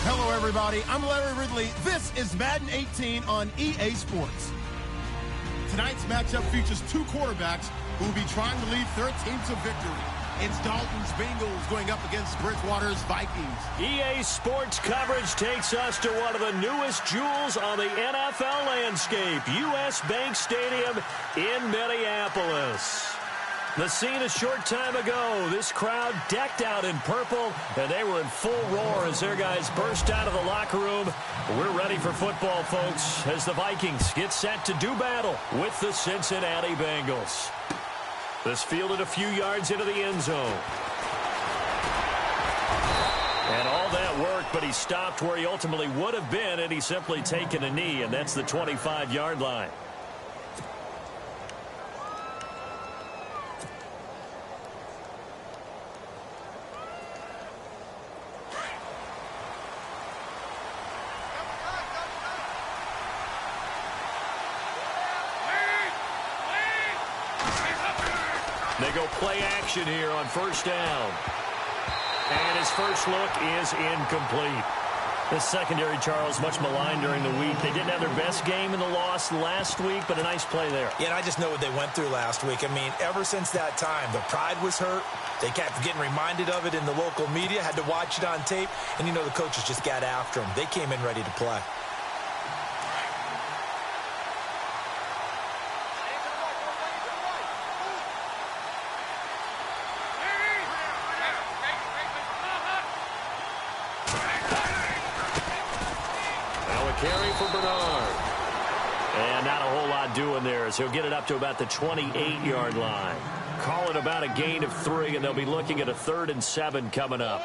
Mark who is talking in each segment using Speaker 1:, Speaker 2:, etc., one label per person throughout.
Speaker 1: Hello, everybody. I'm Larry Ridley. This is Madden 18 on EA Sports. Tonight's matchup features two quarterbacks who will be trying to lead their team to victory. It's Dalton's Bengals going up against Bridgewater's Vikings.
Speaker 2: EA Sports coverage takes us to one of the newest jewels on the NFL landscape, US Bank Stadium in Minneapolis. The scene a short time ago, this crowd decked out in purple, and they were in full roar as their guys burst out of the locker room. We're ready for football, folks, as the Vikings get set to do battle with the Cincinnati Bengals. This fielded a few yards into the end zone. And all that work, but he stopped where he ultimately would have been, and he's simply taken a knee, and that's the 25-yard line. They go play action here on first down. And his first look is incomplete. The secondary, Charles, much maligned during the week. They didn't have their best game in the loss last week, but a nice play there.
Speaker 3: Yeah, and I just know what they went through last week. I mean, ever since that time, the pride was hurt. They kept getting reminded of it in the local media, had to watch it on tape, and you know the coaches just got after them. They came in ready to play.
Speaker 2: Carry for Bernard. And not a whole lot doing there as he'll get it up to about the 28-yard line. Call it about a gain of 3, and they'll be looking at a 3rd and 7 coming up.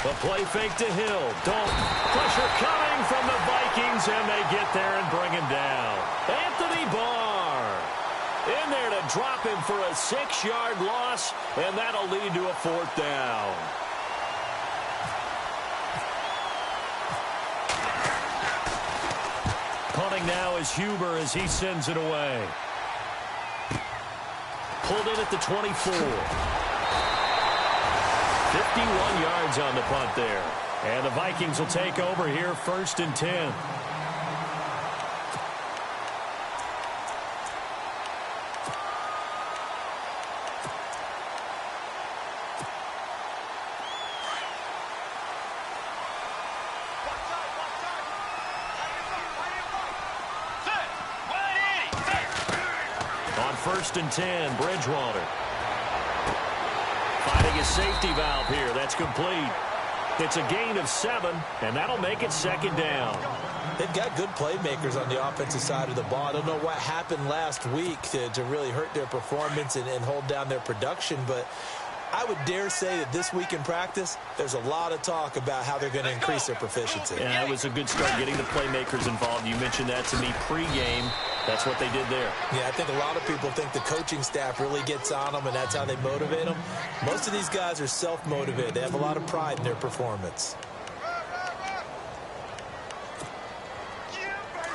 Speaker 2: The play fake to Hill. Dalton. Pressure coming from the Vikings, and they get there and bring him down. Anthony Barr in there to drop him for a 6-yard loss, and that'll lead to a 4th down. Punting now is Huber as he sends it away. Pulled in at the 24. 51 yards on the punt there. And the Vikings will take over here, 1st and 10. On 1st and 10, Bridgewater. Finding his safety valve here. That's complete. It's a gain of 7, and that'll make it 2nd down.
Speaker 3: They've got good playmakers on the offensive side of the ball. I don't know what happened last week to really hurt their performance and hold down their production, but I would dare say that this week in practice, there's a lot of talk about how they're going to increase their proficiency.
Speaker 2: Yeah, it was a good start getting the playmakers involved. You mentioned that to me pregame. That's what they did there.
Speaker 3: Yeah, I think a lot of people think the coaching staff really gets on them, and that's how they motivate them. Most of these guys are self-motivated. They have a lot of pride in their performance.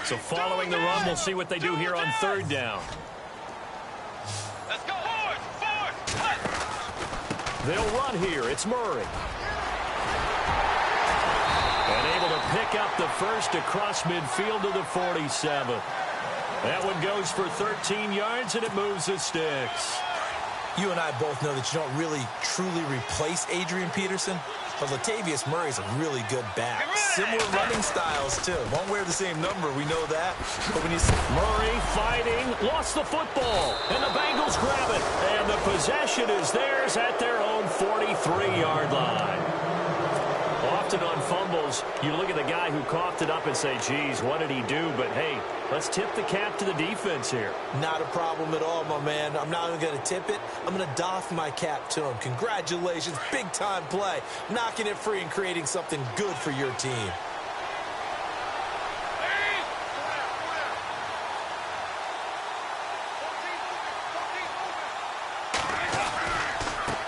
Speaker 2: So following the run, we'll see what they do here on 3rd down.
Speaker 4: Let's go. Forward.
Speaker 2: They'll run here. It's Murray. And able to pick up the first across midfield to the 47. That one goes for 13 yards, and it moves the sticks.
Speaker 3: You and I both know that you don't really, truly replace Adrian Peterson, but Latavius Murray's a really good back. Similar running styles, too. Won't wear the same number, we know that. But when you see
Speaker 2: Murray fighting, lost the football, and the Bengals grab it. And the possession is theirs at their own 43-yard line. Often on fumbles, you look at the guy who coughed it up and say, geez, what did he do? But, hey, let's tip the cap to the defense here.
Speaker 3: Not a problem at all, my man. I'm not even going to tip it. I'm going to doff my cap to him. Congratulations. Big-time play. Knocking it free and creating something good for your team.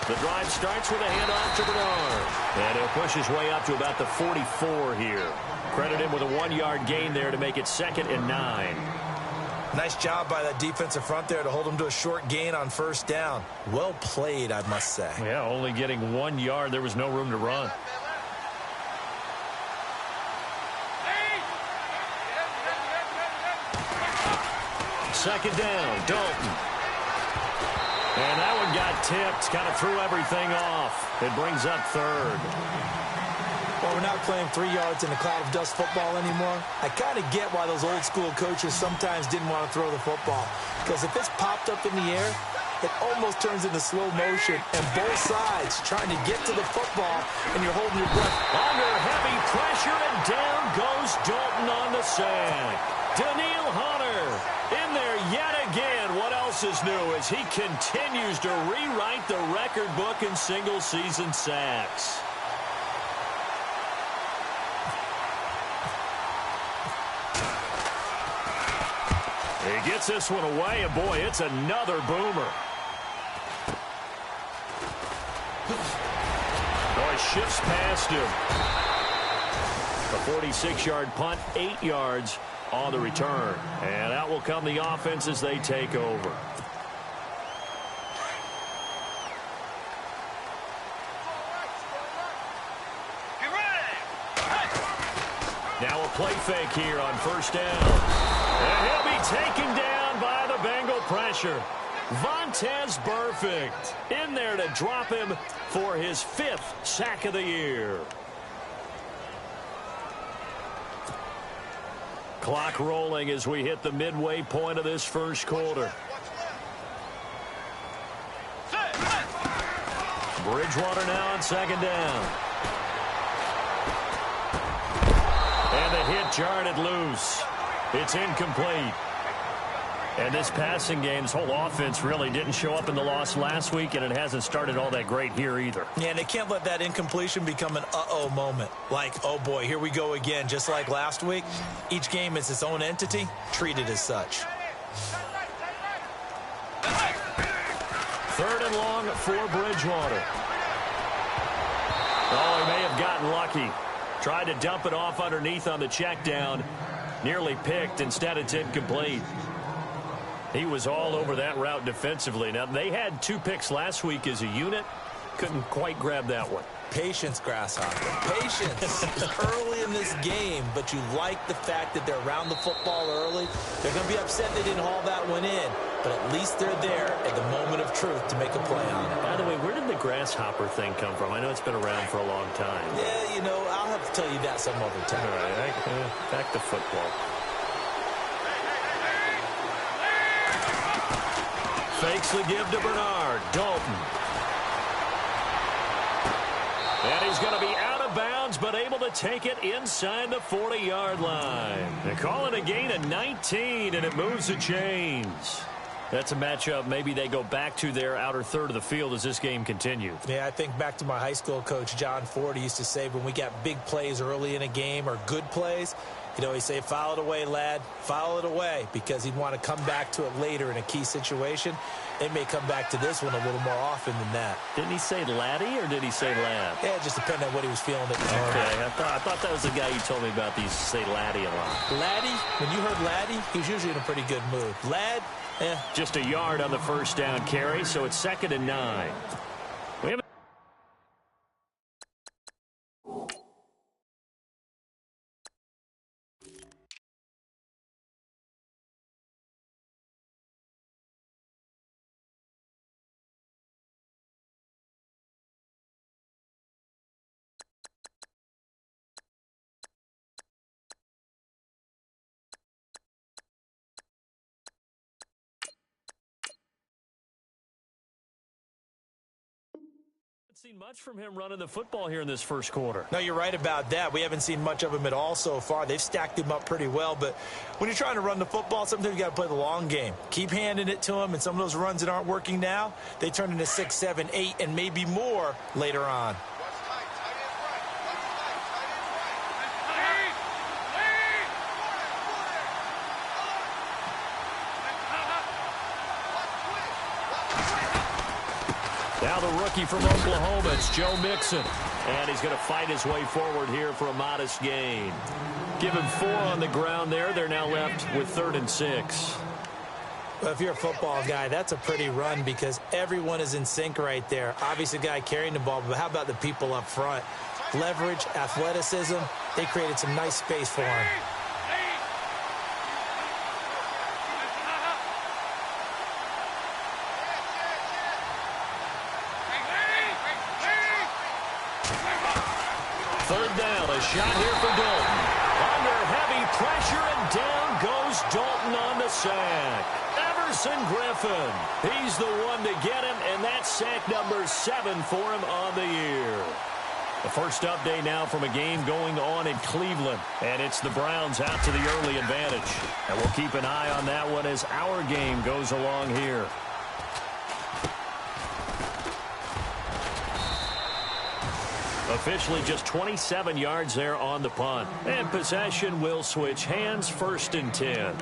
Speaker 2: The drive starts with a handoff to Bernard. And he'll push his way up to about the 44 here. Credit him with a 1-yard gain there to make it 2nd and 9.
Speaker 3: Nice job by that defensive front there to hold him to a short gain on 1st down. Well played, I must say.
Speaker 2: Yeah, only getting 1 yard. There was no room to run. Second down, Dalton. And that one got tipped, kind of threw everything off. It brings up 3rd.
Speaker 3: Well, we're not playing 3 yards in a cloud of dust football anymore. I kind of get why those old school coaches sometimes didn't want to throw the football. Because if it's popped up in the air, it almost turns into slow motion. And both sides trying to get to the football, and you're holding your breath.
Speaker 2: Under heavy pressure, and down goes Dalton on the sack. Daniil Hunter in there yet again. What else is new as he continues to rewrite the record book in single-season sacks. He gets this one away, and boy, it's another boomer. Boy, shifts past him. A 46-yard punt, 8 yards on the return. And out will come the offense as they take over.
Speaker 4: Get ready.
Speaker 2: Now a play fake here on 1st down. And he'll be taken down by the Bengal pressure. Vontaze Burfict in there to drop him for his 5th sack of the year. Clock rolling as we hit the midway point of this first quarter. Bridgewater now on 2nd down. And the hit jarred it loose. It's incomplete. And this passing game, this whole offense really didn't show up in the loss last week, and it hasn't started all that great here either.
Speaker 3: Yeah, and they can't let that incompletion become an uh-oh moment. Like, oh boy, here we go again, just like last week. Each game is its own entity, treated as such.
Speaker 2: 3rd and long for Bridgewater. Oh, he may have gotten lucky. Tried to dump it off underneath on the check down. Nearly picked. Instead, it's incomplete. He was all over that route defensively. Now, they had 2 picks last week as a unit. Couldn't quite grab that one.
Speaker 3: Patience, Grasshopper. Patience. Early in this game, but you like the fact that they're around the football early. They're going to be upset they didn't haul that one in, but at least they're there at the moment of truth to make a play on it.
Speaker 2: By the way, where did the Grasshopper thing come from? I know it's been around for a long time.
Speaker 3: Yeah, you know, I'll have to tell you that some other time.
Speaker 2: All right, back to football. Fakes the give to Bernard. Dalton. And he's going to be out of bounds, but able to take it inside the 40-yard line. They call it a gain of 19, and it moves the chains. That's a matchup maybe they go back to their outer third of the field as this game continues.
Speaker 3: Yeah, I think back to my high school coach, John Ford. He used to say when we got big plays early in a game or good plays, you know, he'd say, foul it away, lad. Foul it away, because he'd want to come back to it later in a key situation. They may come back to this one a little more often than that.
Speaker 2: Didn't he say laddie or did he say lad?
Speaker 3: Yeah, it just depended on what he was feeling at the time.
Speaker 2: Okay, I thought that was the guy you told me about. These say laddie a lot.
Speaker 3: Laddie, when you heard laddie, he was usually in a pretty good mood. Lad,
Speaker 2: just a yard on the 1st down carry, so it's 2nd and 9. We have seen much from him running the football here in this first quarter.
Speaker 3: No, you're right about that. We haven't seen much of him at all so far. They've stacked him up pretty well, but when you're trying to run the football, sometimes you got to play the long game. Keep handing it to him, and some of those runs that aren't working now, they turn into 6, 7, 8, and maybe more later on.
Speaker 2: Now the rookie from Oklahoma, it's Joe Mixon. And he's going to fight his way forward here for a modest gain. Give him 4 on the ground there. They're now left with 3rd and 6.
Speaker 3: Well, if you're a football guy, that's a pretty run because everyone is in sync right there. Obviously, the guy carrying the ball, but how about the people up front? Leverage, athleticism, they created some nice space for him.
Speaker 2: Third down, a shot here for Dalton. Under heavy pressure, and down goes Dalton on the sack. Everson Griffin, he's the one to get him, and that's sack number 7 for him on the year. The first update now from a game going on in Cleveland, and it's the Browns out to the early advantage. And we'll keep an eye on that one as our game goes along here. Officially just 27 yards there on the punt. And possession will switch hands, 1st and 10.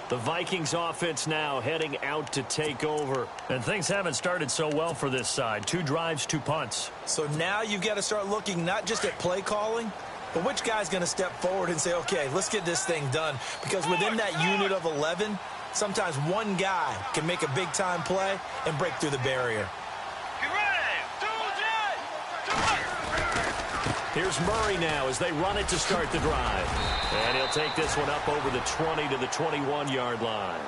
Speaker 2: The Vikings offense now heading out to take over. And things haven't started so well for this side. 2 drives, 2 punts.
Speaker 3: So now you've got to start looking not just at play calling, but which guy's going to step forward and say, okay, let's get this thing done. Because within that unit of 11, sometimes one guy can make a big-time play and break through the barrier.
Speaker 2: Here's Murray now as they run it to start the drive. And he'll take this one up over the 20 to the 21-yard line.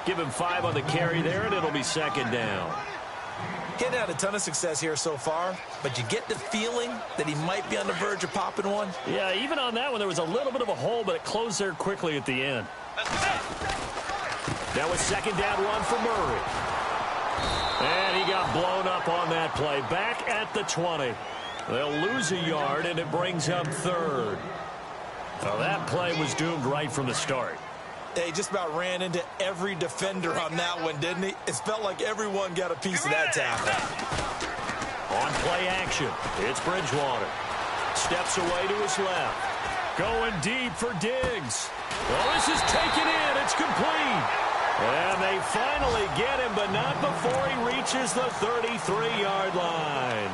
Speaker 2: Give him 5 on the carry there, and it'll be 2nd down.
Speaker 3: He hadn't had a ton of success here so far, but you get the feeling that he might be on the verge of popping one.
Speaker 2: Yeah, even on that one, there was a little bit of a hole, but it closed there quickly at the end. Now a 2nd down run for Murray. And he got blown up on that play. Back at the 20. They'll lose a yard, and it brings up 3rd. Well, that play was doomed right from the start.
Speaker 3: He just about ran into every defender on that one, didn't he? It felt like everyone got a piece of that tackle.
Speaker 2: On play action, it's Bridgewater. Steps away to his left. Going deep for Diggs. Well, this is taken in. It's complete. And they finally get him, but not before he reaches the 33-yard line.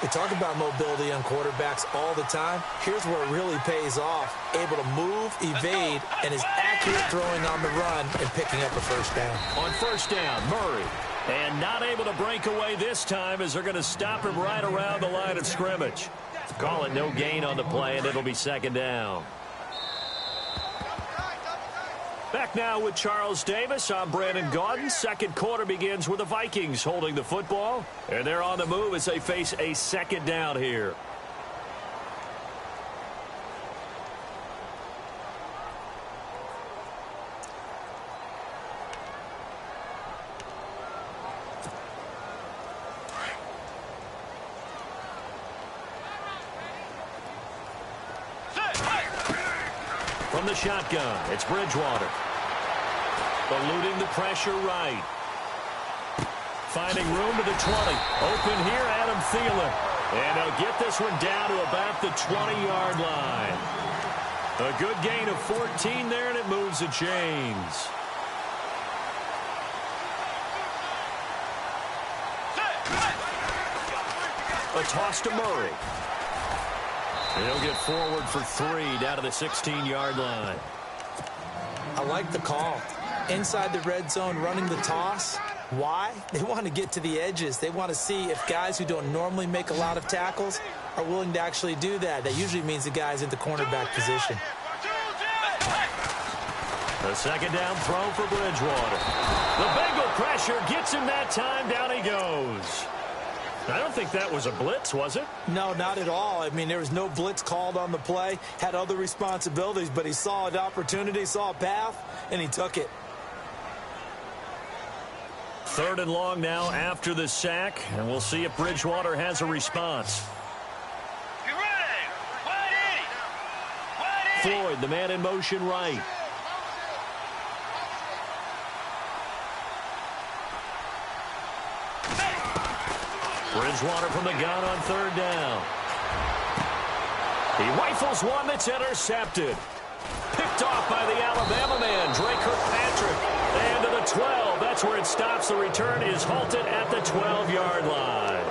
Speaker 3: They talk about mobility on quarterbacks all the time. Here's where it really pays off. Able to move, evade, and is accurate throwing on the run and picking up a 1st down.
Speaker 2: On 1st down, Murray. And not able to break away this time as they're going to stop him right around the line of scrimmage. Call it no gain on the play, and it'll be 2nd down. Back now with Charles Davis. I'm Brandon Gaudin. 2nd quarter begins with the Vikings holding the football. And they're on the move as they face a 2nd down here. From the shotgun, it's Bridgewater. Eluding the pressure right. Finding room to the 20. Open here, Adam Thielen. And they'll get this one down to about the 20-yard line. A good gain of 14 there, and it moves the chains. A toss to Murray. He'll get forward for 3 down to the 16-yard line.
Speaker 3: I like the call. Inside the red zone, running the toss. Why? They want to get to the edges. They want to see if guys who don't normally make a lot of tackles are willing to actually do that. That usually means the guy's in the cornerback position.
Speaker 2: The 2nd down throw for Bridgewater. The Bengal pressure gets him that time. Down he goes. I don't think that was a blitz, was it?
Speaker 3: No, not at all. I mean, there was no blitz called on the play. Had other responsibilities, but he saw an opportunity, saw a path, and he took it.
Speaker 2: 3rd and long now after the sack, and we'll see if Bridgewater has a response.
Speaker 4: Get ready!
Speaker 2: Floyd, the man in motion right. Bridgewater from the gun on 3rd down. He rifles one that's intercepted. Picked off by the Alabama man, Dre Kirkpatrick. And to the the 12. That's where it stops. The return is halted at the 12-yard line.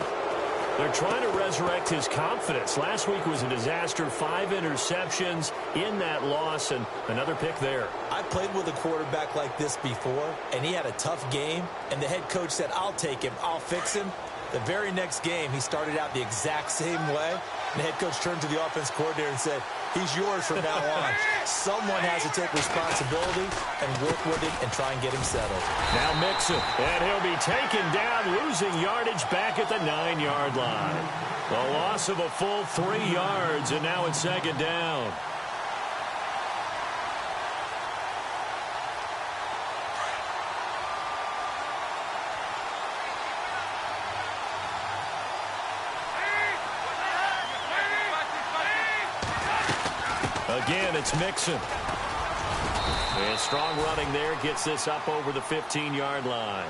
Speaker 2: They're trying to resurrect his confidence. Last week was a disaster. 5 interceptions in that loss, and another pick there.
Speaker 3: I played with a quarterback like this before, and he had a tough game, and the head coach said, I'll take him, I'll fix him. The very next game, he started out the exact same way, and the head coach turned to the offense coordinator and said, he's yours from now on. Someone has to take responsibility and work with him and try and get him settled.
Speaker 2: Now Mixon, and he'll be taken down, losing yardage back at the 9-yard line. A loss of a full 3 yards, and now it's second down. Again, it's Mixon. And strong running there gets this up over the 15-yard line.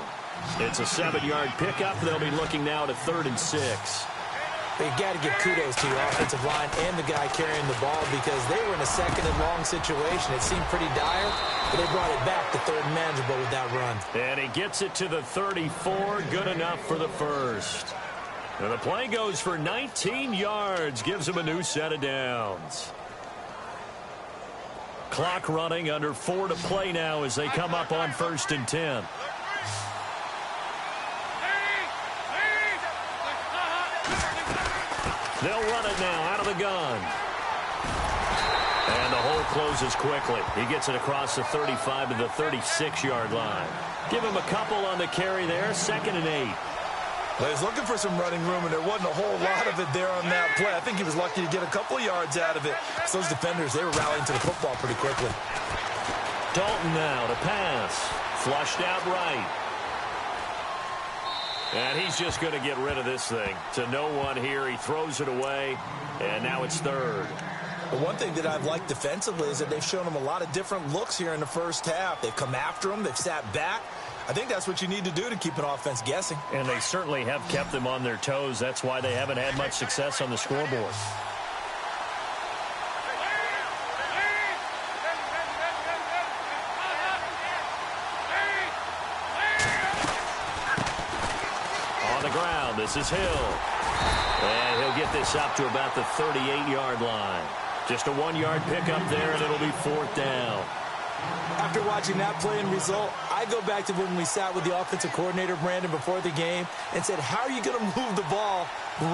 Speaker 2: It's a 7-yard pickup. They'll be looking now to 3rd and 6.
Speaker 3: But you got to give kudos to your offensive line and the guy carrying the ball because they were in a 2nd and long situation. It seemed pretty dire, but they brought it back to 3rd and manageable with that run.
Speaker 2: And he gets it to the 34. Good enough for the first. And the play goes for 19 yards. Gives him a new set of downs. Clock running, under 4 to play now as they come up on 1st and 10. They'll run it now out of the gun. And the hole closes quickly. He gets it across the 35 to the 36-yard line. Give him a couple on the carry there. 2nd and 8.
Speaker 3: Well, he was looking for some running room, and there wasn't a whole lot of it there on that play. I think he was lucky to get a couple of yards out of it. So those defenders, they were rallying to the football pretty quickly.
Speaker 2: Dalton now to pass. Flushed out right. And he's just going to get rid of this thing. To no one here. He throws it away, and now it's 3rd.
Speaker 3: But one thing that I've liked defensively is that they've shown him a lot of different looks here in the first half. They've come after him. They've sat back. I think that's what you need to do to keep an offense guessing.
Speaker 2: And they certainly have kept them on their toes. That's why they haven't had much success on the scoreboard. On the ground, this is Hill. And he'll get this up to about the 38-yard line. Just a 1-yard pickup there, and it'll be 4th down.
Speaker 3: After watching that play and result, I go back to when we sat with the offensive coordinator, Brandon, before the game and said, how are you going to move the ball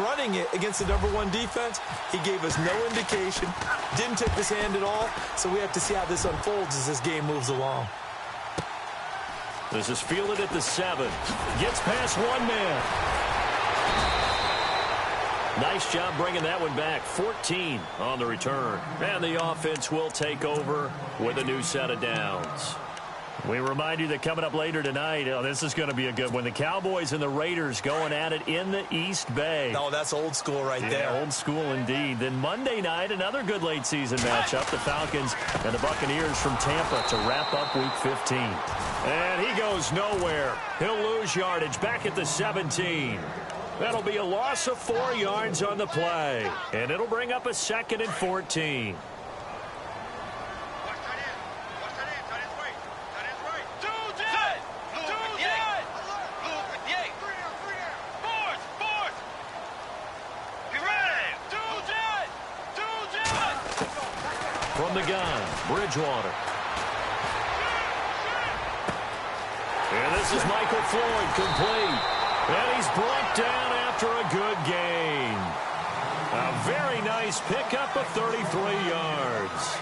Speaker 3: running it against the #1 defense? He gave us no indication, didn't tip his hand at all, so we have to see how this unfolds as this game moves along.
Speaker 2: This is fielded at the 7. Gets past one man. Nice job bringing that one back. 14 on the return. And the offense will take over with a new set of downs. We remind you that coming up later tonight, this is going to be a good one. The Cowboys and the Raiders going at it in the East Bay.
Speaker 3: No, that's old school right there.
Speaker 2: Old school indeed. Then Monday night, another good late season matchup. The Falcons and the Buccaneers from Tampa to wrap up Week 15. And he goes nowhere. He'll lose yardage back at the 17. That'll be a loss of 4 yards on the play. And it'll bring up a 2nd and 14. From the gun, Bridgewater. And this is Michael Floyd, complete. And he's brought down after a good gain. A very nice pickup of 33 yards.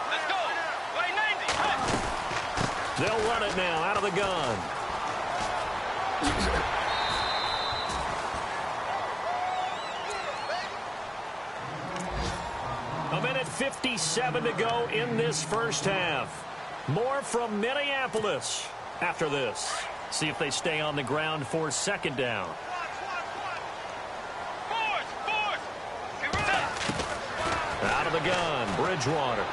Speaker 4: Let's go. Right 90.
Speaker 2: They'll run it now out of the gun. A minute 57 to go in this first half. More from Minneapolis after this. See if they stay on the ground for 2nd down. Out of the gun, Bridgewater.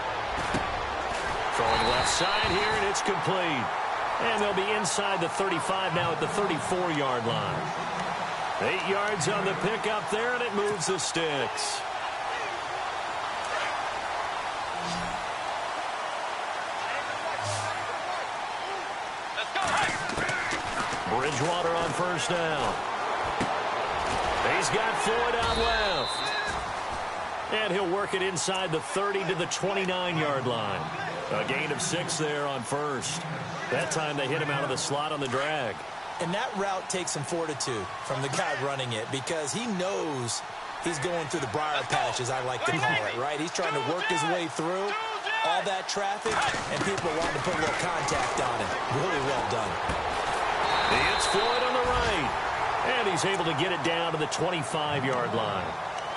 Speaker 2: Throwing left side here, and it's complete. And they'll be inside the 35 now at the 34-yard line. 8 yards on the pickup there, and it moves the sticks. Bridgewater on first down. He's got Floyd out left. And he'll work it inside the 30 to the 29-yard line. A gain of 6 there on first. That time they hit him out of the slot on the drag.
Speaker 3: And that route takes some fortitude from the guy running it because he knows he's going through the briar patch, as I like to call it, right? He's trying to work his way through all that traffic, and people are wanting to put a little contact on him. Really well done.
Speaker 2: He hits Floyd on the right, and he's able to get it down to the 25-yard line.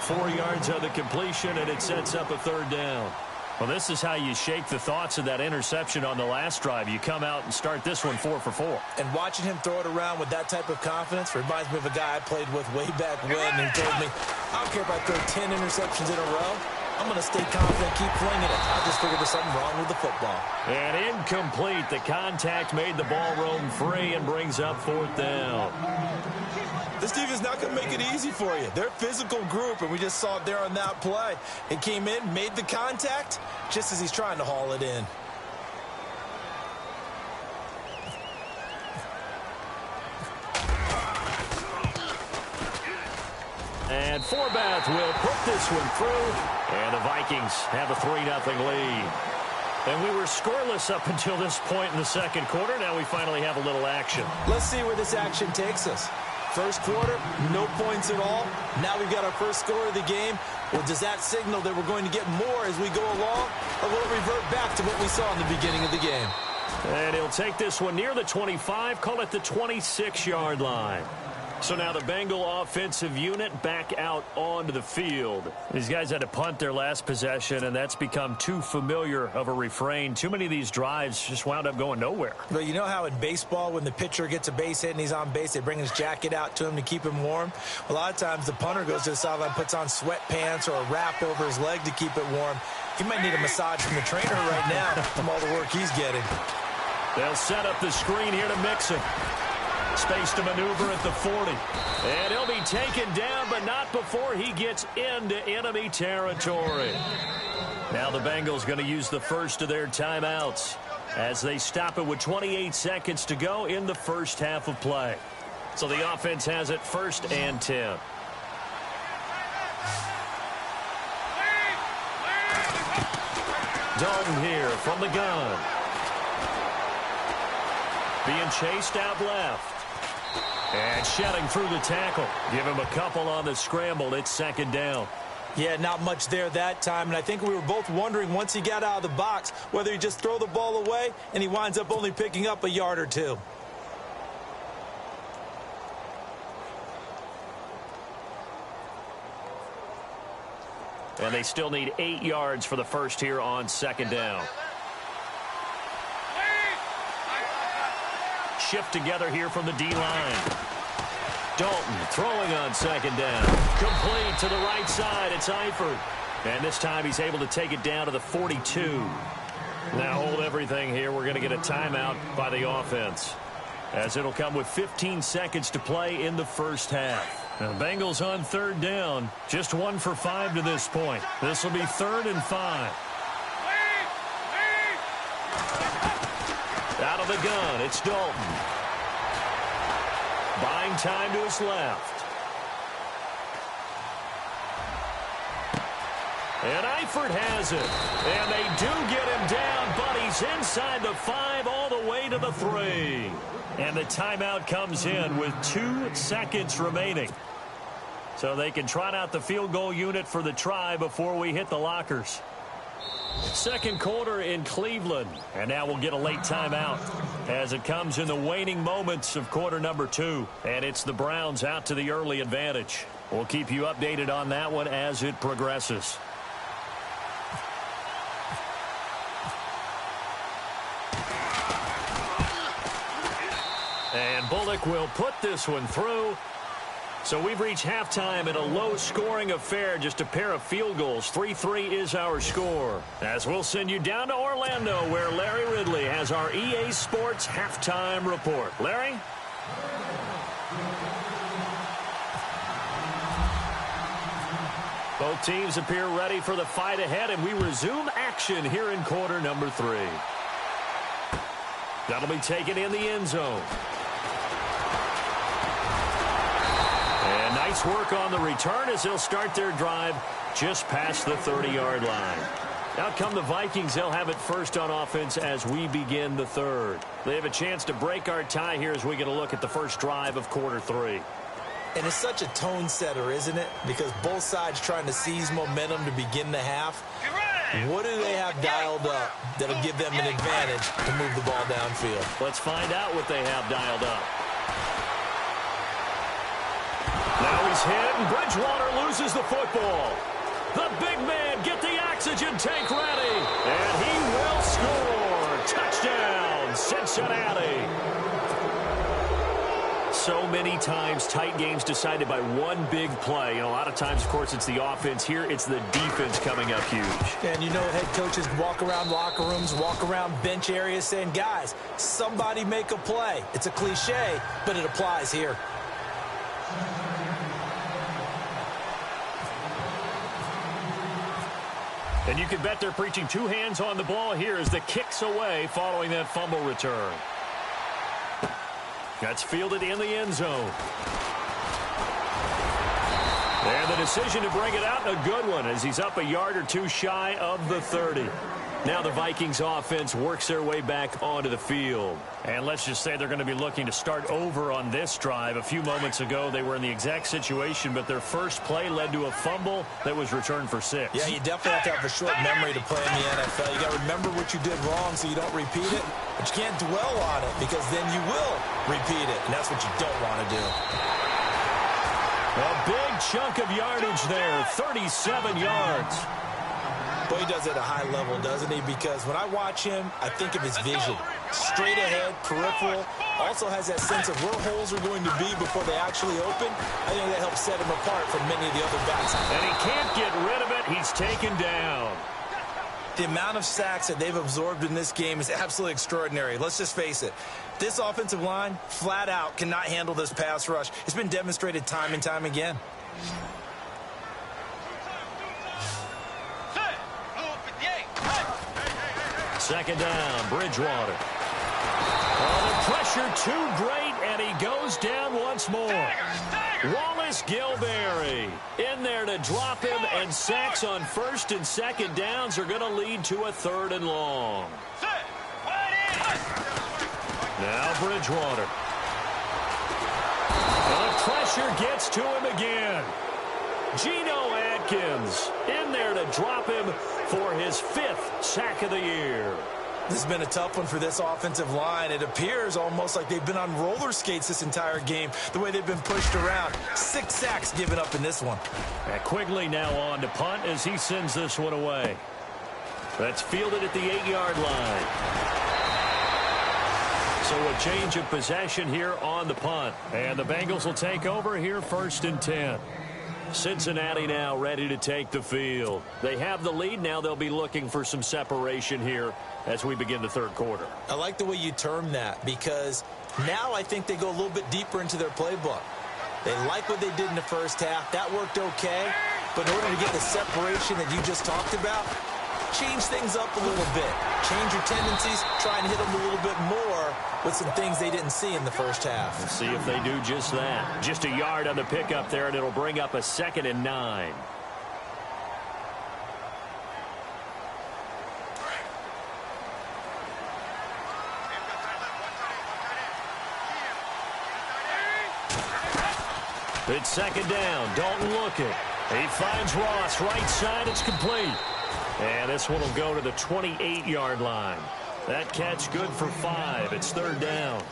Speaker 2: 4 yards on the completion, and it sets up a third down. Well, this is how you shake the thoughts of that interception on the last drive. You come out and start this one 4 for 4.
Speaker 3: And watching him throw it around with that type of confidence reminds me of a guy I played with way back when who told me, I don't care if I throw 10 interceptions in a row. I'm going to stay confident, keep flinging it. I just figured there's something wrong with the football.
Speaker 2: And incomplete. The contact made the ball roam free and brings up fourth down.
Speaker 3: This defense is not going to make it easy for you. They're a physical group, and we just saw it there on that play. It came in, made the contact, just as he's trying to haul it in.
Speaker 2: And Forbath will put this one through, and the Vikings have a 3-0 lead. And we were scoreless up until this point in the second quarter. Now we finally have a little action.
Speaker 3: Let's see where this action takes us. First quarter, no points at all. Now we've got our first score of the game. Well, does that signal that we're going to get more as we go along? Or will it revert back to what we saw in the beginning of the game?
Speaker 2: And he'll take this one near the 25, call it the 26-yard line. So now the Bengal offensive unit back out onto the field. These guys had to punt their last possession, and that's become too familiar of a refrain. Too many of these drives just wound up going nowhere.
Speaker 3: But you know how in baseball, when the pitcher gets a base hit and he's on base, they bring his jacket out to him to keep him warm? A lot of times the punter goes to the sideline, puts on sweatpants or a wrap over his leg to keep it warm. He might need a massage from the trainer right now from all the work he's getting.
Speaker 2: They'll set up the screen here to mix him. Space to maneuver at the 40. And he'll be taken down, but not before he gets into enemy territory. Now the Bengals going to use the first of their timeouts as they stop it with 28 seconds to go in the first half of play. So the offense has it 1st and 10. Dalton here from the gun. Being chased out left. And shedding through the tackle. Give him a couple on the scramble. It's 2nd down.
Speaker 3: Yeah, not much there that time. And I think we were both wondering once he got out of the box whether he just throw the ball away and he winds up only picking up a yard or two.
Speaker 2: And they still need 8 yards for the first here on 2nd down. Shift together here from the D-line. Dalton throwing on 2nd down. Complete to the right side. It's Eifert. And this time he's able to take it down to the 42. Now hold everything here. We're going to get a timeout by the offense, as it'll come with 15 seconds to play in the first half. Now, Bengals on 3rd down. Just 1 for 5 to this point. This will be 3rd and 5. Out of the gun, it's Dalton. Buying time to his left. And Eifert has it. And they do get him down, but he's inside the 5 all the way to the 3. And the timeout comes in with 2 seconds remaining. So they can trot out the field goal unit for the try before we hit the lockers. Second quarter in Cleveland. And now we'll get a late timeout as it comes in the waning moments of quarter number 2. And it's the Browns out to the early advantage. We'll keep you updated on that one as it progresses. And Bullock will put this one through. So we've reached halftime in a low-scoring affair, just a pair of field goals. 3-3 is our score. As we'll send you down to Orlando, where Larry Ridley has our EA Sports halftime report. Larry? Both teams appear ready for the fight ahead, and we resume action here in quarter number 3. That'll be taken in the end zone. Nice work on the return as they'll start their drive just past the 30-yard line. Out come the Vikings. They'll have it first on offense as we begin the third. They have a chance to break our tie here as we get a look at the first drive of quarter 3.
Speaker 3: And it's such a tone setter, isn't it? Because both sides trying to seize momentum to begin the half. What do they have dialed up that'll give them an advantage to move the ball downfield?
Speaker 2: Let's find out what they have dialed up. Now he's hit, and Bridgewater loses the football. The big man, get the oxygen tank ready, and he will score. Touchdown, Cincinnati. So many times, tight games decided by one big play. You know, a lot of times, of course, it's the offense. Here, it's the defense coming up huge.
Speaker 3: And you know, head coaches walk around locker rooms, walk around bench areas saying, guys, somebody make a play. It's a cliche, but it applies here.
Speaker 2: And you can bet they're preaching two hands on the ball here as the kick's away following that fumble return. That's fielded in the end zone. And the decision to bring it out, a good one, as he's up a yard or two shy of the 30. Now the Vikings offense works their way back onto the field. And let's just say they're going to be looking to start over on this drive. A few moments ago, they were in the exact situation, but their first play led to a fumble that was returned for 6.
Speaker 3: Yeah, you definitely have to have a short memory to play in the NFL. You got to remember what you did wrong so you don't repeat it, but you can't dwell on it because then you will repeat it, and that's what you don't want to do.
Speaker 2: A big chunk of yardage there, 37 yards.
Speaker 3: Boy, he does it at a high level, doesn't he? Because when I watch him, I think of his vision. Straight ahead, peripheral. Also has that sense of where holes are going to be before they actually open. I think that helps set him apart from many of the other backs.
Speaker 2: And he can't get rid of it. He's taken down.
Speaker 3: The amount of sacks that they've absorbed in this game is absolutely extraordinary. Let's just face it. This offensive line, flat out, cannot handle this pass rush. It's been demonstrated time and time again.
Speaker 2: Second down, Bridgewater. Oh, the pressure too great, and he goes down once more. Wallace Gilberry in there to drop him, and sacks on first and second downs are going to lead to a 3rd and long. Now Bridgewater. The pressure gets to him again. Geno Atkins in there to drop him for his 5th sack of the year.
Speaker 3: This has been a tough one for this offensive line. It appears almost like they've been on roller skates this entire game, the way they've been pushed around. 6 sacks given up in this one.
Speaker 2: And Quigley now on to punt as he sends this one away. That's fielded at the 8-yard line. So a change of possession here on the punt. And the Bengals will take over here 1st and 10. Cincinnati now ready to take the field. They have the lead. Now they'll be looking for some separation here as we begin the 3rd quarter.
Speaker 3: I like the way you term that because now I think they go a little bit deeper into their playbook. They like what they did in the first half. That worked okay. But in order to get the separation that you just talked about, change things up a little bit. Change your tendencies. Try and hit them a little bit more with some things they didn't see in the first half.
Speaker 2: Let's see if they do just that. Just a yard on the pickup there, and it'll bring up a 2nd and 9. It's 2nd down. Dalton looking. He finds Ross. Right side. It's complete. And this one will go to the 28-yard line. That catch good for 5. It's 3rd down.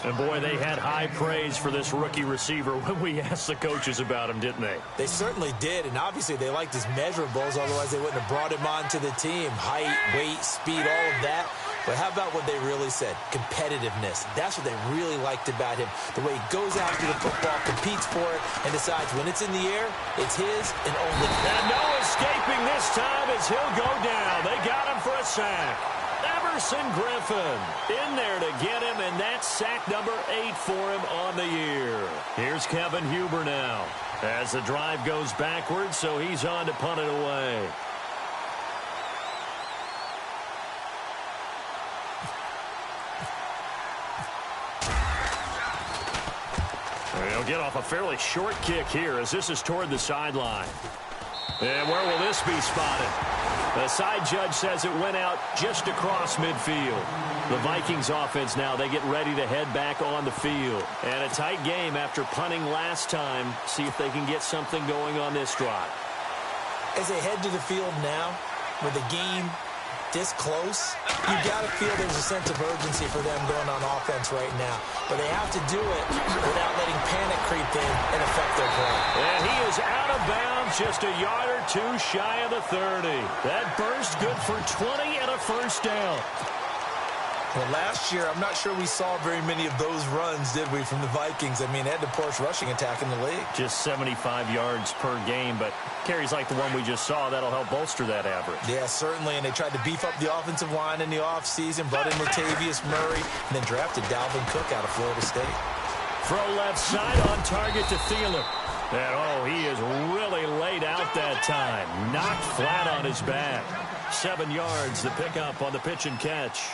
Speaker 2: And, boy, they had high praise for this rookie receiver when we asked the coaches about him, didn't they?
Speaker 3: They certainly did, and obviously they liked his measurables. Otherwise, they wouldn't have brought him onto the team. Height, weight, speed, all of that. But how about what they really said? Competitiveness. That's what they really liked about him. The way he goes after the football, competes for it, and decides when it's in the air, it's his and only his.
Speaker 2: And no escaping this time as he'll go down. They got him for a sack. Everson Griffin in there to get him, and that's sack number 8 for him on the year. Here's Kevin Huber now as the drive goes backwards, so he's on to punt it away. He'll get off a fairly short kick here as this is toward the sideline. And where will this be spotted? The side judge says it went out just across midfield. The Vikings offense now, they get ready to head back on the field. And a tight game after punting last time. See if they can get something going on this drive.
Speaker 3: As they head to the field now, with the game this close, you got to feel there's a sense of urgency for them going on offense right now. But they have to do it without letting panic creep in and affect their play.
Speaker 2: And he is out of bounds, just a yard or two shy of the 30. That burst good for 20 and a first down.
Speaker 3: Well, last year, I'm not sure we saw very many of those runs, did we, from the Vikings? I mean, they had the poorest rushing attack in the league.
Speaker 2: Just 75 yards per game, but carries like the one we just saw, that'll help bolster that average.
Speaker 3: Yeah, certainly, and they tried to beef up the offensive line in the offseason, brought in Latavius Murray, and then drafted Dalvin Cook out of Florida State.
Speaker 2: Throw left side on target to Thielen. And, oh, he is really laid out that time. Knocked flat on his back. 7 yards, the pickup on the pitch and catch.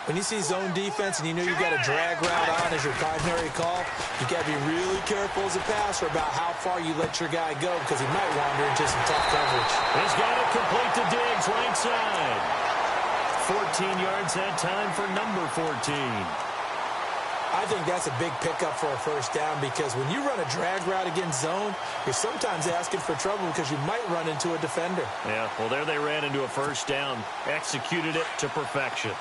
Speaker 3: When you see zone defense and you know you've got a drag route on as your primary call, you got to be really careful as a passer about how far you let your guy go because he might wander into some tough coverage.
Speaker 2: He's got it complete to Diggs, right side. 14 yards that time for number 14.
Speaker 3: I think that's a big pickup for a first down because when you run a drag route against zone, you're sometimes asking for trouble because you might run into a defender.
Speaker 2: Yeah, well, there they ran into a first down, executed it to perfection.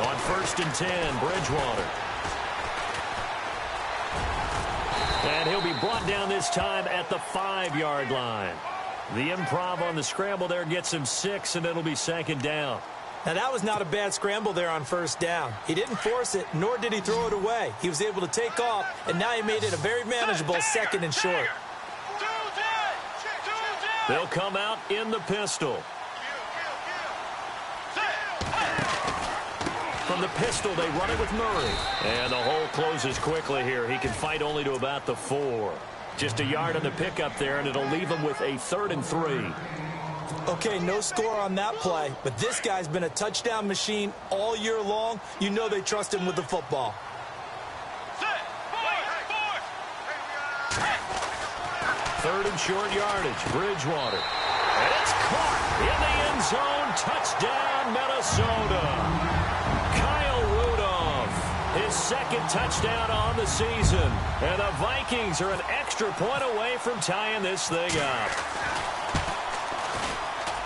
Speaker 2: On 1st and 10, Bridgewater. And he'll be brought down this time at the 5-yard line. The improv on the scramble there gets him 6, and it'll be 2nd down.
Speaker 3: Now, that was not a bad scramble there on 1st down. He didn't force it, nor did he throw it away. He was able to take off, and now he made it a very manageable 2nd and short.
Speaker 2: They'll come out in the pistol. From the pistol, they run it with Murray. And the hole closes quickly here. He can fight only to about the 4. Just a yard on the pickup there, and it'll leave him with a 3rd and 3.
Speaker 3: Okay, no score on that play, but this guy's been a touchdown machine all year long. You know they trust him with the football.
Speaker 2: 3rd and short yardage, Bridgewater. And it's caught in the end zone. Touchdown, Minnesota. His 2nd touchdown on the season. And the Vikings are an extra point away from tying this thing up.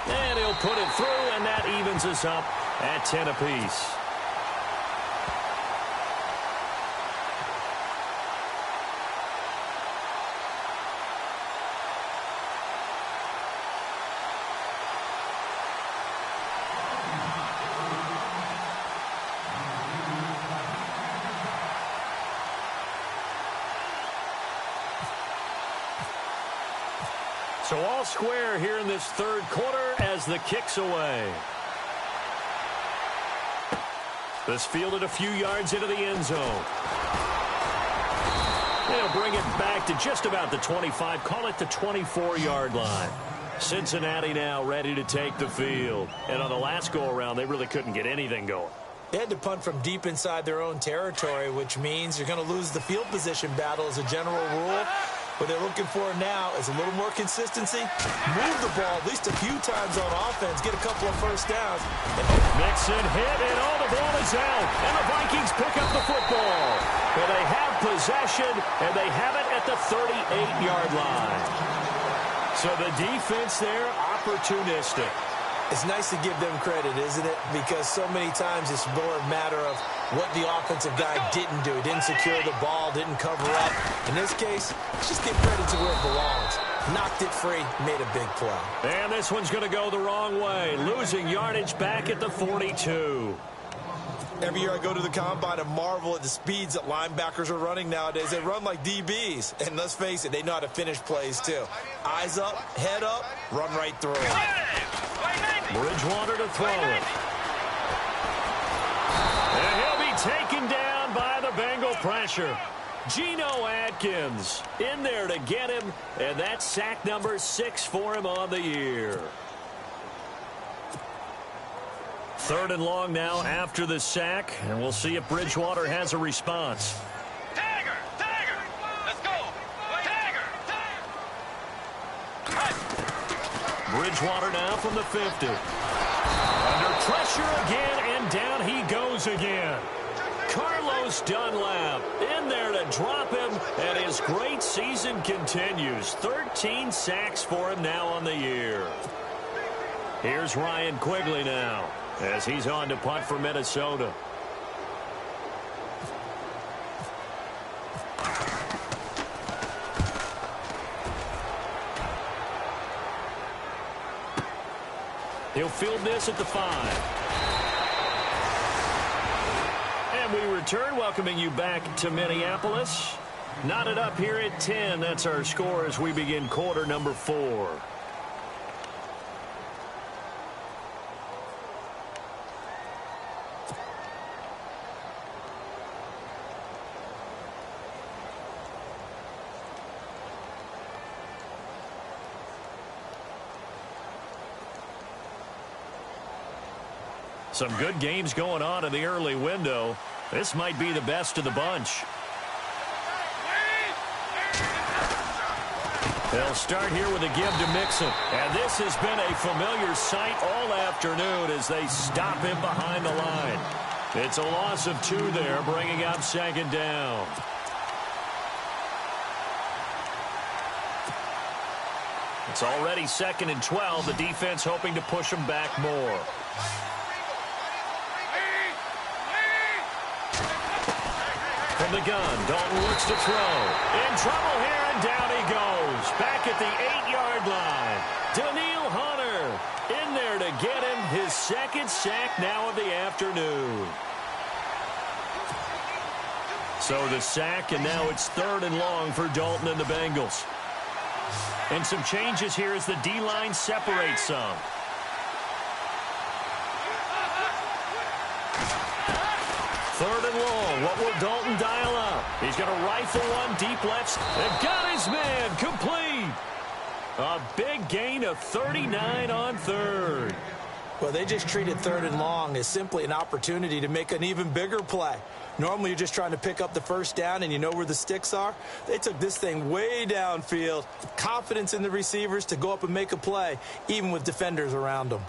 Speaker 2: And he'll put it through, and that evens us up at 10 apiece. So all square here in this 3rd quarter as the kick's away. This fielded a few yards into the end zone. They'll bring it back to just about the 25, call it the 24-yard line. Cincinnati now ready to take the field. And on the last go-around, they really couldn't get anything going.
Speaker 3: They had to punt from deep inside their own territory, which means you're going to lose the field position battle as a general rule. What they're looking for now is a little more consistency, move the ball at least a few times on offense, get a couple of first downs.
Speaker 2: Mixon hit, and all the ball is out, and the Vikings pick up the football. Well, they have possession, and they have it at the 38-yard line. So the defense there, opportunistic.
Speaker 3: It's nice to give them credit, isn't it? Because so many times it's more a matter of what the offensive guy didn't do. He didn't secure the ball, didn't cover up. In this case, let's just give credit to where it belongs. Knocked it free, made a big play.
Speaker 2: And this one's going to go the wrong way. Losing yardage back at the 42.
Speaker 3: Every year I go to the combine and marvel at the speeds that linebackers are running nowadays. They run like DBs. And let's face it, they know how to finish plays too. Eyes up, head up, run right through it.
Speaker 2: Bridgewater to throw it. And he'll be taken down by the Bengal pressure. Geno Atkins in there to get him, and that's sack number 6 for him on the year. 3rd and long now after the sack, and we'll see if Bridgewater has a response.
Speaker 4: Tiger! Tiger! Let's go! Tiger! Tiger!
Speaker 2: Bridgewater now from the 50. Under pressure again, and down he goes again. Carlos Dunlap in there to drop him, and his great season continues. 13 sacks for him now on the year. Here's Ryan Quigley now, as he's on to punt for Minnesota. He'll field this at the 5. And we return, welcoming you back to Minneapolis. Knotted up here at 10. That's our score as we begin quarter number 4. Some good games going on in the early window. This might be the best of the bunch. They'll start here with a give to Mixon. And this has been a familiar sight all afternoon as they stop him behind the line. It's a loss of 2 there, bringing up 2nd down. It's already 2nd and 12. The defense hoping to push him back more. From the gun, Dalton looks to throw. In trouble here, and down he goes. Back at the 8-yard line. Daniil Hunter in there to get him his 2nd sack now of the afternoon. So the sack, and now it's 3rd and long for Dalton and the Bengals. And some changes here as the D-line separates some. Third and long. What will Dalton dial up? He's going to rifle one deep left. And got his man complete. A big gain of 39 on 3rd.
Speaker 3: Well, they just treated 3rd and long as simply an opportunity to make an even bigger play. Normally, you're just trying to pick up the 1st down and you know where the sticks are. They took this thing way downfield. Confidence in the receivers to go up and make a play, even with defenders around them.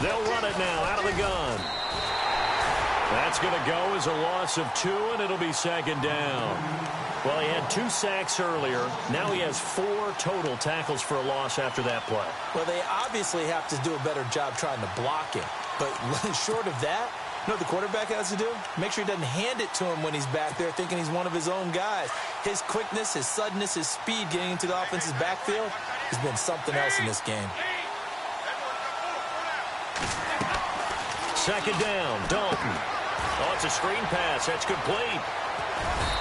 Speaker 2: They'll run it now out of the gun. That's going to go as a loss of 2, and it'll be 2nd down. Well, he had 2 sacks earlier. Now he has 4 total tackles for a loss after that play.
Speaker 3: Well, they obviously have to do a better job trying to block him. But short of that, you know what the quarterback has to do? Make sure he doesn't hand it to him when he's back there thinking he's one of his own guys. His quickness, his suddenness, his speed getting into the offense's backfield has been something else in this game.
Speaker 2: 2nd down, Dalton. Oh, it's a screen pass. That's complete.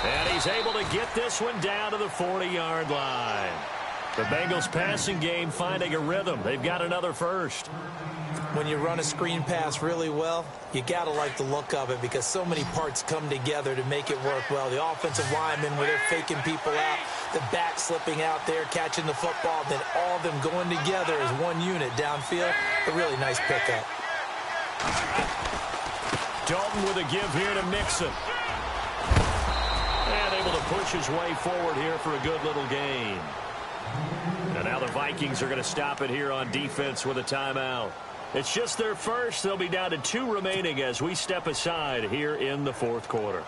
Speaker 2: And he's able to get this one down to the 40-yard line. The Bengals passing game finding a rhythm. They've got another first.
Speaker 3: When you run a screen pass really well, you got to like the look of it because so many parts come together to make it work well. The offensive linemen where they're faking people out, the back slipping out there, catching the football, then all of them going together as one unit downfield. A really nice pickup.
Speaker 2: Dalton with a give here to Mixon. And able to push his way forward here for a good little gain. And now the Vikings are going to stop it here on defense with a timeout. It's just their first. They'll be down to 2 remaining as we step aside here in the 4th quarter.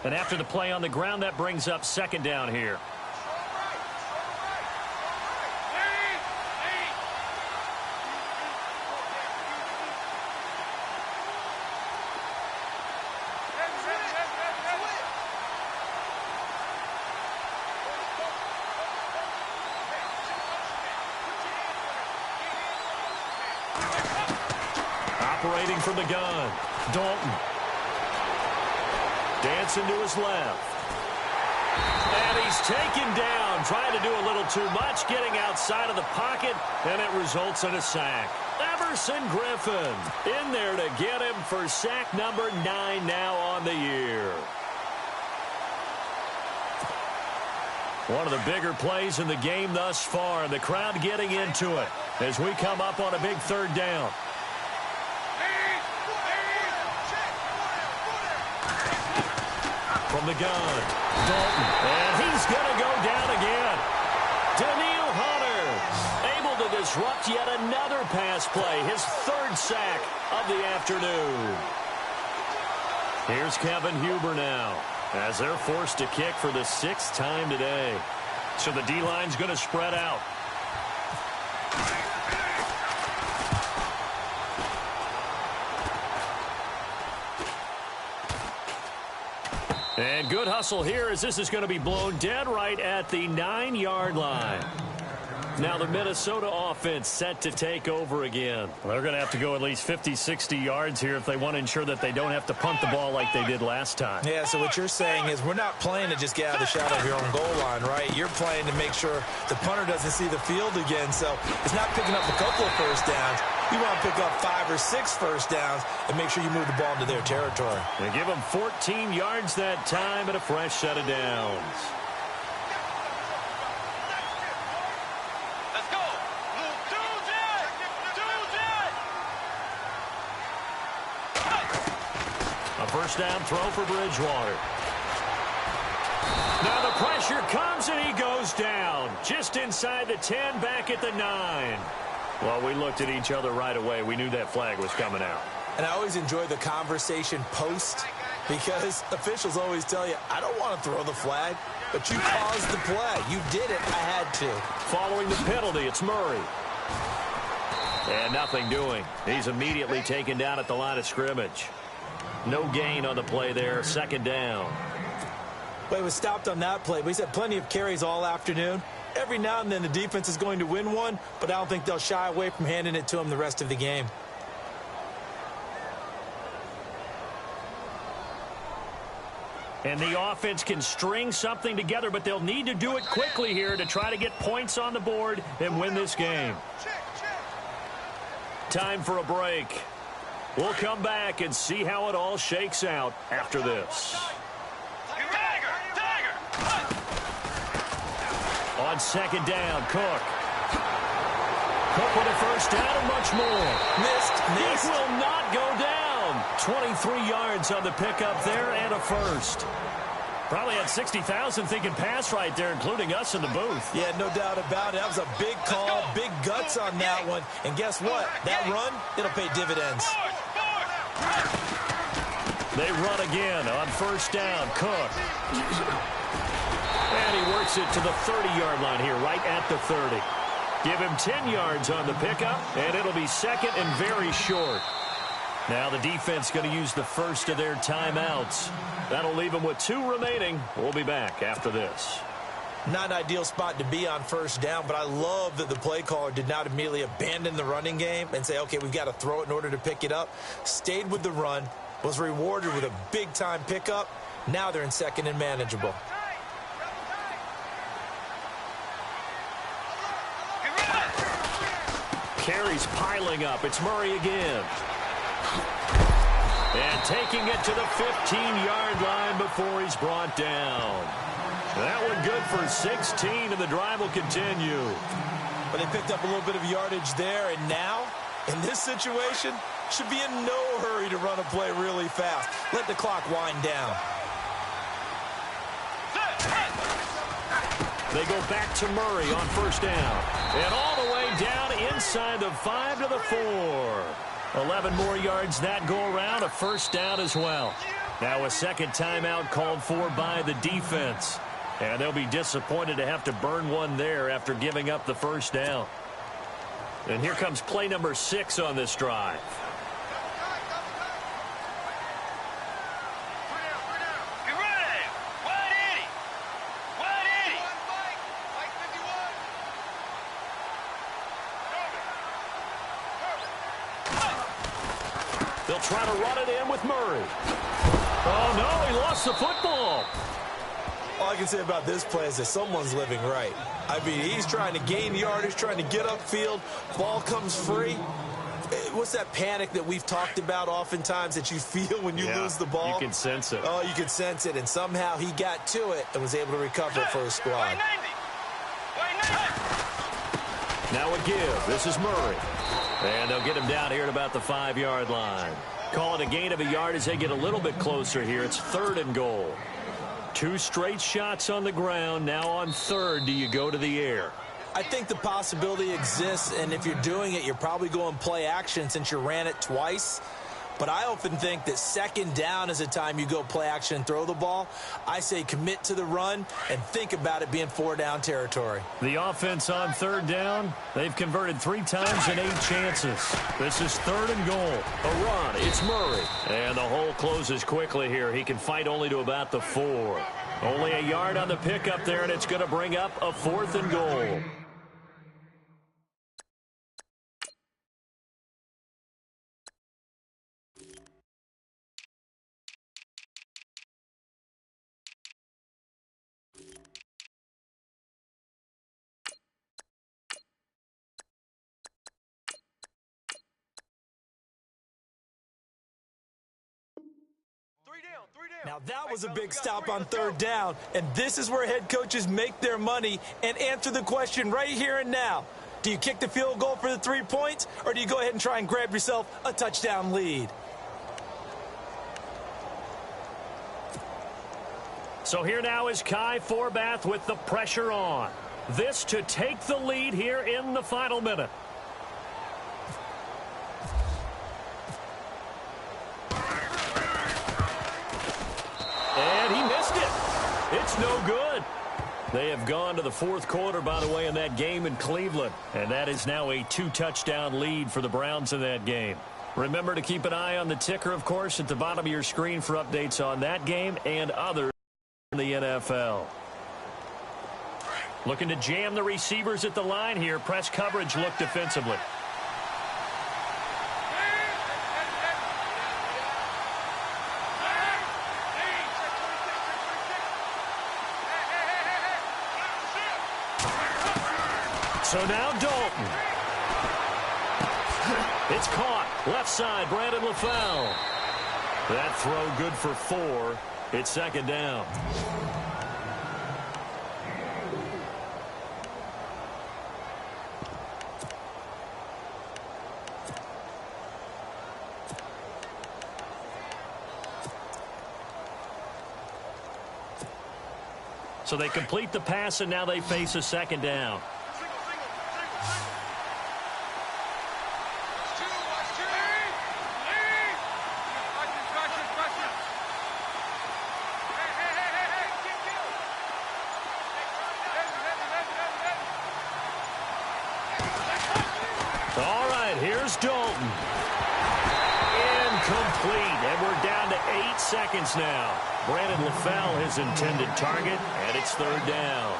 Speaker 2: And after the play on the ground, that brings up 2nd down here. Operating from the gun, Dalton. Dancing to his left. And he's taken down, trying to do a little too much, getting outside of the pocket, and it results in a sack. Everson Griffin in there to get him for sack number 9 now on the year. One of the bigger plays in the game thus far, and the crowd getting into it as we come up on a big third down. From the gun, Dalton, and he's going to go down again. Daniil Hunter able to disrupt yet another pass play, his 3rd sack of the afternoon. Here's Kevin Huber now, as they're forced to kick for the 6th time today. So the D-line's going to spread out. And good hustle here, as this is going to be blown dead right at the 9-yard line. Now the Minnesota offense set to take over again. Well, they're going to have to go at least 50, 60 yards here if they want to ensure that they don't have to punt the ball like they did last time. Yeah, so what you're saying is we're not playing to just get out of the shadow of your own goal line, right? You're playing to make sure the punter doesn't see the field again. So it's not picking up a couple of first downs. You want to pick up 5 or 6 first downs and make sure you move the ball into their territory. They give them 14 yards that time and a fresh set of downs. First down throw for Bridgewater. Now the pressure comes and he goes down. Just inside the 10, back at the 9. Well, we looked at each other right away. We knew that flag was coming out. And I always enjoy the conversation post, because officials always tell you, I don't want to throw the flag, but you caused the play. You did it. I had to. Following the penalty, it's Murray. And nothing doing. He's immediately taken down at the line of scrimmage. No gain on the play there. 2nd down. Well, he was stopped on that play, but he's had plenty of carries all afternoon. Every now and then the defense is going to win one, but I don't think they'll shy away from handing it to him the rest of the game. And the offense can string something together, but they'll need to do it quickly here to try to get points on the board and win this game. Time for a break. We'll come back and see how it all shakes out after this. On 2nd down, Cook. Cook with a first down and much more. Missed. He will not go down. 23 yards on the pickup there and a first. Probably had 60,000 thinking pass right there, including us in the booth. Yeah, no doubt about it. That was a big call, big guts on that one. And guess what? That run, it'll pay dividends. They run again on first down. Cook. And he works it to the 30-yard line here, right at the 30. Give him 10 yards on the pickup, and it'll be 2nd and very short. Now the defense going to use the first of their timeouts. That'll leave them with 2 remaining. We'll be back after this. Not an ideal spot to be on first down, but I love that the play caller did not immediately abandon the running game and say, okay, we've got to throw it in order to pick it up. Stayed with the run, was rewarded with a big-time pickup. Now they're in 2nd and manageable. Carries piling up. It's Murray again. And taking it to the 15-yard line before he's brought down. That one good for 16, and the drive will continue. But they picked up a little bit of yardage there, and now, in this situation, should be in no hurry to run a play really fast. Let the clock wind down. They go back to Murray on first down. And all the way down inside the 5 to the 4. 11 more yards that go around, a first down as well. Now a 2nd timeout called for by the defense. And they'll be disappointed to have to burn one there after giving up the first down. And here comes play number 6 on this drive. They'll try to run it in with Murray. Oh, no, he lost the football.
Speaker 3: All I can say about this play is that someone's living right. I mean, he's trying to gain yardage, trying to get upfield. Ball comes free. What's that panic that we've talked about oftentimes that you feel when you lose the ball?
Speaker 2: You can sense it.
Speaker 3: Oh, you can sense it, and somehow he got to it and was able to recover for his squad.
Speaker 2: Now a give. This is Murray. And they'll get him down here at about the 5-yard line. Call it a gain of a yard as they get a little bit closer here. It's 3rd and goal. 2 straight shots on the ground. Now on 3rd, do you go to the air?
Speaker 3: I think the possibility exists, and if you're doing it, you're probably going play action since you ran it twice. But I often think that 2nd down is the time you go play action and throw the ball. I say commit to the run and think about it being 4-down territory.
Speaker 2: The offense on 3rd down, they've converted 3 times in 8 chances. This is 3rd and goal. A run, it's Murray. And the hole closes quickly here. He can fight only to about the 4. Only a yard on the pickup there, and it's going to bring up a 4th and goal.
Speaker 3: Now that was a big stop on 3rd down, and this is where head coaches make their money and answer the question right here and now. Do you kick the field goal for the 3 points, or do you go ahead and try and grab yourself a touchdown lead?
Speaker 2: So here now is Kai Forbath with the pressure on. This to take the lead here in the final minute. And he missed it. It's no good. They have gone to the 4th quarter, by the way, in that game in Cleveland. And that is now a 2-touchdown lead for the Browns in that game. Remember to keep an eye on the ticker, of course, at the bottom of your screen for updates on that game and others in the NFL. Looking to jam the receivers at the line here. Press coverage look defensively. So now Dalton. It's caught. Left side, Brandon LaFell. That throw good for 4. It's 2nd down. So they complete the pass, and now they face a 2nd down. All right, here's Dalton. Incomplete, and we're down to 8 seconds now. Brandon LaFell, his intended target, and it's 3rd down.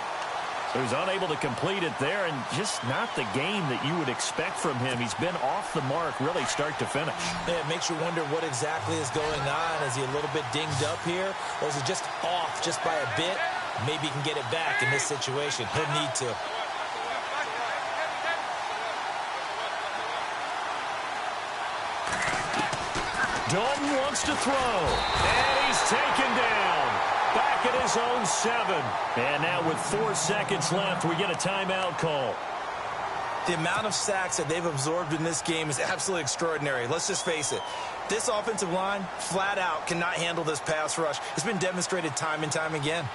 Speaker 2: So he's unable to complete it there, and just not the game that you would expect from him. He's been off the mark, really start to finish.
Speaker 3: Yeah, it makes you wonder what exactly is going on. Is he a little bit dinged up here, or is he just off just by a bit? Maybe he can get it back in this situation. He'll need to.
Speaker 2: Dalton wants to throw, and he's taken down. Back at his own 7. And now with 4 seconds left, we get a timeout call.
Speaker 3: The amount of sacks that they've absorbed in this game is absolutely extraordinary. Let's just face it. This offensive line, flat out, cannot handle this pass rush. It's been demonstrated time and time again.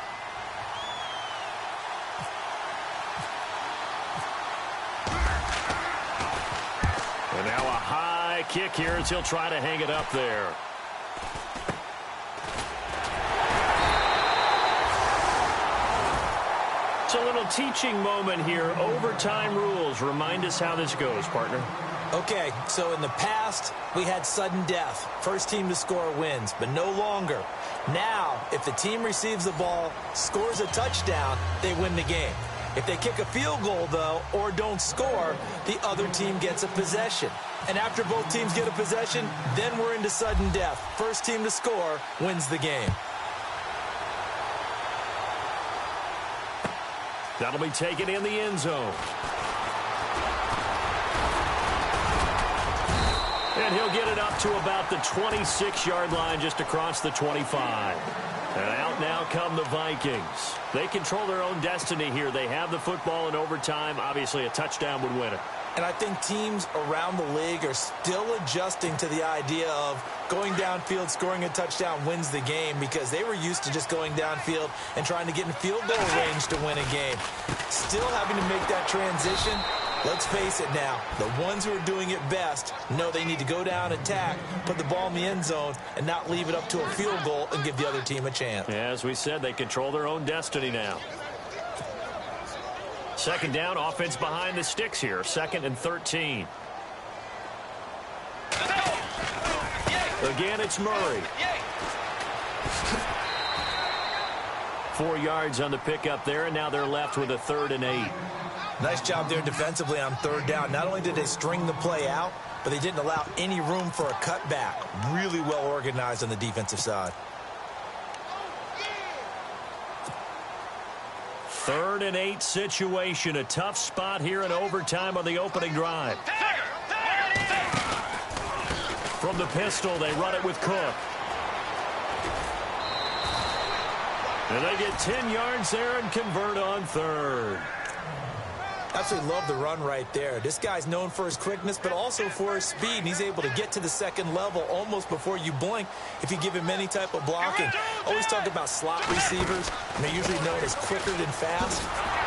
Speaker 2: And now a high kick here as he'll try to hang it up there. It's a little teaching moment here. Overtime rules. Remind us how this goes, partner.
Speaker 3: Okay, so in the past, we had sudden death. First team to score wins, but no longer. Now, if the team receives the ball, scores a touchdown, they win the game. If they kick a field goal, though, or don't score, the other team gets a possession. And after both teams get a possession, then we're into sudden death. First team to score wins the game.
Speaker 2: That'll be taken in the end zone. And he'll get it up to about the 26-yard line, just across the 25. And out now come the Vikings. They control their own destiny here. They have the football in overtime. Obviously, a touchdown would win it.
Speaker 3: And I think teams around the league are still adjusting to the idea of going downfield, scoring a touchdown wins the game, because they were used to just going downfield and trying to get in field goal range to win a game. Still having to make that transition. Let's face it now, the ones who are doing it best know they need to go down, attack, put the ball in the end zone, and not leave it up to a field goal and give the other team a chance.
Speaker 2: Yeah, as we said, they control their own destiny now. Second down, offense behind the sticks here. 2nd and 13. Again, it's Murray. 4 yards on the pickup there, and now they're left with a 3rd and 8.
Speaker 3: Nice job there defensively on 3rd down. Not only did they string the play out, but they didn't allow any room for a cutback. Really well organized on the defensive side.
Speaker 2: 3rd and 8 situation. A tough spot here in overtime on the opening drive. From the pistol, they run it with Cook. And they get 10 yards there and convert on 3rd.
Speaker 3: Absolutely love the run right there. This guy's known for his quickness, but also for his speed. And he's able to get to the second level almost before you blink if you give him any type of blocking. Always talk about slot receivers, and they're usually known as quicker than fast.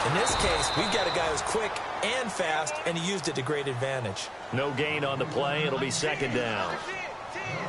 Speaker 3: In this case, we've got a guy who's quick and fast, and he used it to great advantage.
Speaker 2: No gain on the play. It'll be 2nd down.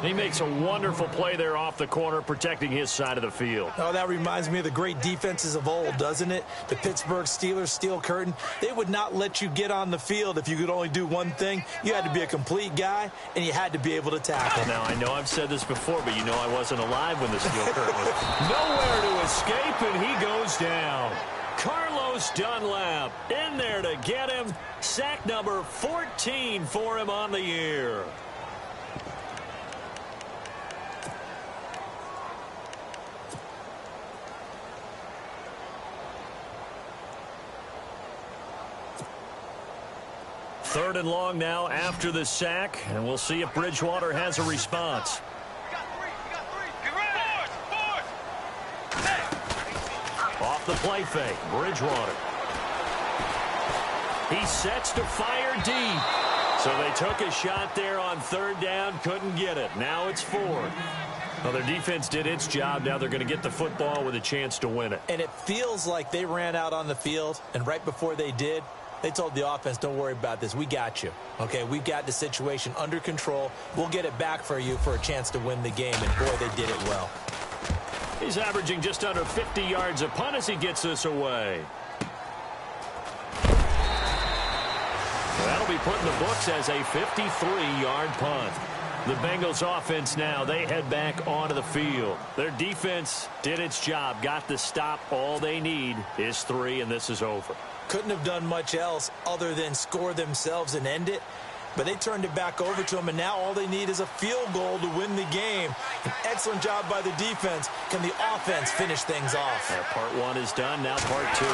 Speaker 2: He makes a wonderful play there off the corner, protecting his side of the field.
Speaker 3: Oh, that reminds me of the great defenses of old, doesn't it? The Pittsburgh Steelers steel curtain. They would not let you get on the field if you could only do one thing. You had to be a complete guy, and you had to be able to tackle.
Speaker 2: Now, I know I've said this before, but you know I wasn't alive when the steel curtain was nowhere to escape, and he goes down. Carlos Dunlap in there to get him. Sack number 14 for him on the year. Third and long now after the sack, and we'll see if Bridgewater has a response. Off the play fake, Bridgewater. He sets to fire deep. So they took a shot there on 3rd down, couldn't get it. Now it's 4th. Well, their defense did its job. Now they're going to get the football with a chance to win it.
Speaker 3: And it feels like they ran out on the field, and right before they did, they told the offense, don't worry about this. We got you. Okay, we've got the situation under control. We'll get it back for you for a chance to win the game. And, boy, they did it well.
Speaker 2: He's averaging just under 50 yards a punt as he gets this away. That'll be put in the books as a 53-yard punt. The Bengals offense now, they head back onto the field. Their defense did its job, got the stop. All they need is 3, and this is over.
Speaker 3: Couldn't have done much else other than score themselves and end it. But they turned it back over to them, and now all they need is a field goal to win the game. An excellent job by the defense. Can the offense finish things off?
Speaker 2: Part 1 is done, now part 2.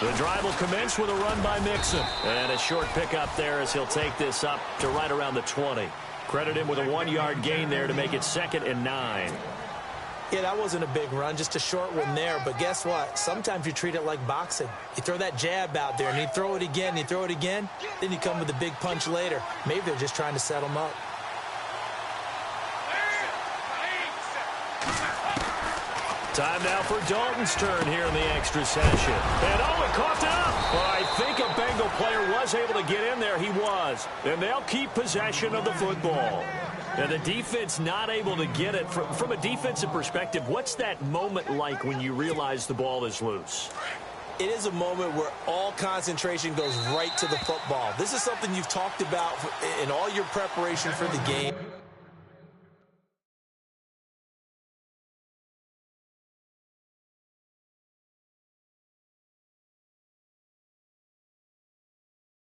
Speaker 2: The drive will commence with a run by Mixon. And a short pickup there as he'll take this up to right around the 20. Credit him with a 1-yard gain there to make it 2nd and 9.
Speaker 3: Yeah, that wasn't a big run, just a short one there. But guess what? Sometimes you treat it like boxing. You throw that jab out there, and you throw it again, you throw it again, then you come with a big punch later. Maybe they're just trying to set them up.
Speaker 2: Time now for Dalton's turn here in the extra session. And it coughed up. Well, I think a Bengal player was able to get in there. He was. And they'll keep possession of the football. And the defense not able to get it. From a defensive perspective, what's that moment like when you realize the ball is loose?
Speaker 3: It is a moment where all concentration goes right to the football. This is something you've talked about in all your preparation for the game.